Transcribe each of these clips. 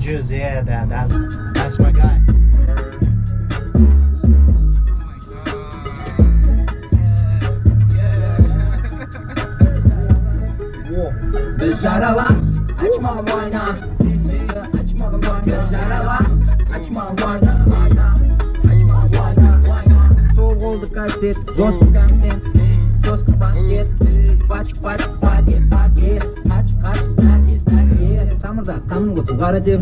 JUZZ, yeah, that's my guy. Beşaralar, açma vayna. Açma vayna. Beşaralar, açma vayna. Açma vayna. Soğuk oldu kaset, Zoska content, Zoska basket, paç paket, kaç target. Tamırda kanun olsun garajım,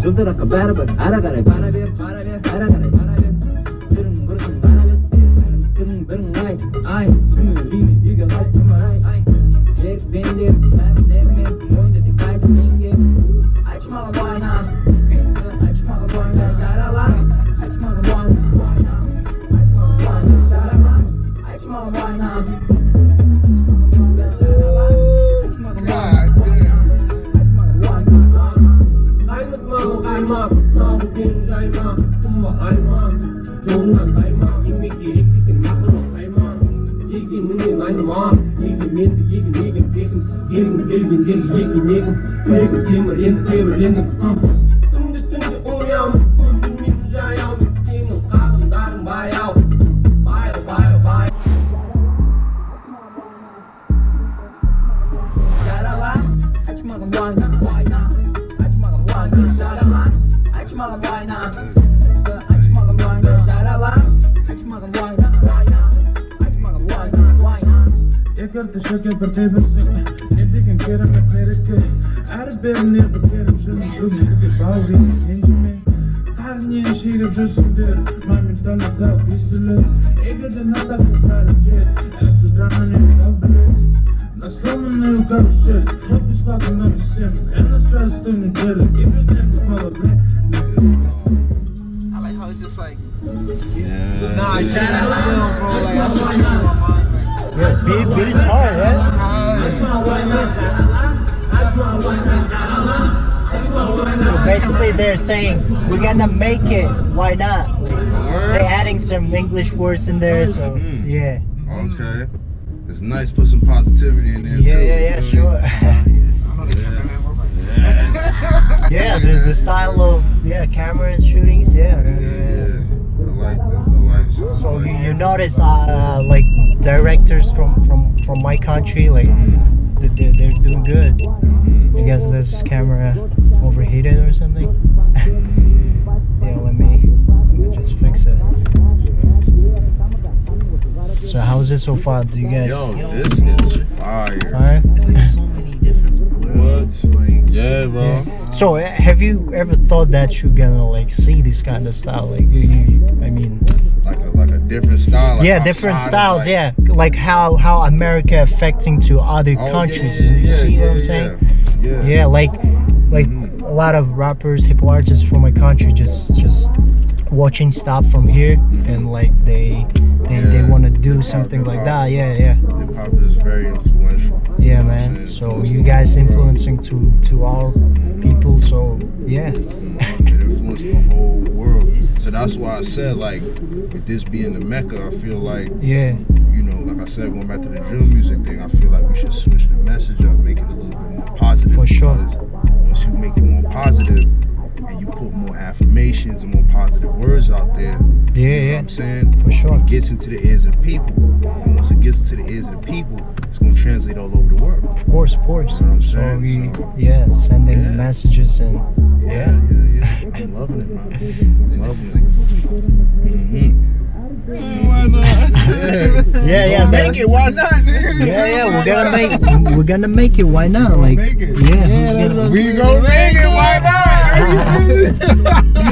жылдыраққа бәрібір, ара қарай бара бер, ара қарай бара бер. Бірін бара бер, бірін ай, сүмірейме, үйге қайтсам ай. Ерік бендер, бәрілермен, мойындады қайтып менге. Açmaға вайна, açmaға вайна, жаралар, açmaға вайна, жаралар, açmaға вайна. Kaymak, namusun kaymak, kumma kaymak, çoğundan kaymak, yemek gereklisin makro kaymak, yegininin aynıma, yegin temir, tümde uyam, gözümün jayam, senin kadınların bayav, bay. Yaralar, açmağın vayna. Açmağın vayna, jaralar, açmağın vayna. Ekerdi şeker bir tebirsin, edikin keremet mereke. Erberini biterim şunu bugünkü bağlayın kencime. Tarniye şiirip jüzsündür, maymun tanıda püstülür. Egerden atak tutarım jet, sudramanın kalbülür. Nasılın ev karışır, hopis bakımdan isim. En nasrastığını gelir, ibizden kupala bre. I like how it's just like, nah, shit, still, bro. Like, I should try my mind. Yeah, beat is hard, right? So basically they're saying, we're gonna make it, why not? They're adding some English words in there, so yeah. Okay. It's nice, put some positivity in there too. Yeah, sure. Yeah, the style of cameras, shootings, Yeah, I like this. So you notice like directors from my country, like they're doing good. I guess this camera overheated or something. Yeah, let me just fix it. So how's it so far? Do you guys? Yo, this is fire. Fire? It's like so many different words. Like, Yeah, bro. So have you ever thought that you're gonna like see this kind of style? Like I mean, Like a different style. Like yeah, different styles. like, Yeah, like how America affecting to other countries. You see what I'm saying? Yeah, like a lot of rappers, hip hop artists from my country just watching stuff from here and like they want to do something like that. Yeah. Hip hop is very influential. Yeah, man. So you guys influencing to our people. So yeah. It influenced the whole world. So that's why I said, like, with this being the Mecca, I feel like, you know, like I said, going back to the drill music thing, I feel like we should switch the message up, make it a little bit more positive. For sure. Because once you make it more positive and you put more affirmations and more positive words out there, you know what I'm saying? For sure. It gets into the ears of the people. And once it gets into the ears of the people, it's going to translate all over the world. Of course. You know what I'm saying? Sending messages and I'm loving it, man. I'm loving it. Why not? Make it. Why not? we're gonna make it. Why not? Like, make it. Yeah, who's gonna? We gonna make it. Why not?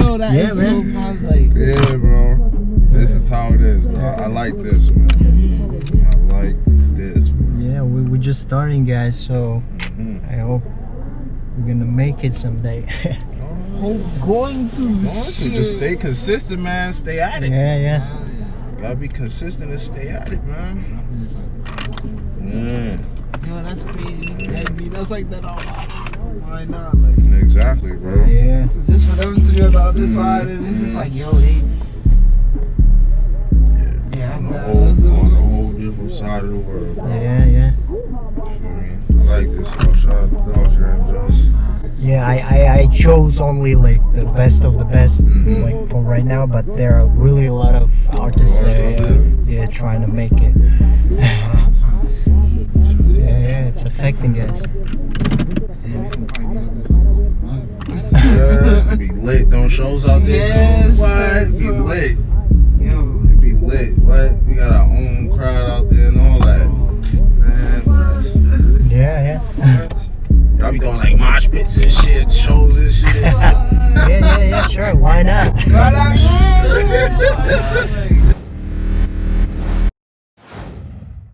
yo, that is so positive. Yeah, bro. This is how it is, bro. I like this, man. I like this. Yeah, we're just starting, guys. So I hope we're gonna make it someday. Going to just stay consistent, man. Stay at it. Yeah. Gotta be consistent and stay at it, man. Yeah. Yo, that's crazy. That's like that all. Why not? Like, Exactly, bro. Yeah. it's just for them to be on the other side, and it's just like, yo, they. Yeah, On the whole different side of the world. Yeah. You know what I mean? I like this, bro. Shout out to DARKHAN, JUZZ. Yeah, I chose only like the best of the best, like for right now. But there are really a lot of artists that yeah trying to make it. Yeah, it's affecting us. Yeah, be lit. Them shows out there Yes, too. What? Be lit. Yo. It be lit. What? We got our own crowd out there and all that. Man, what? Yeah. What? Y'all be doing like mosh pits and shit, shows and shit. Yeah, sure. Why not?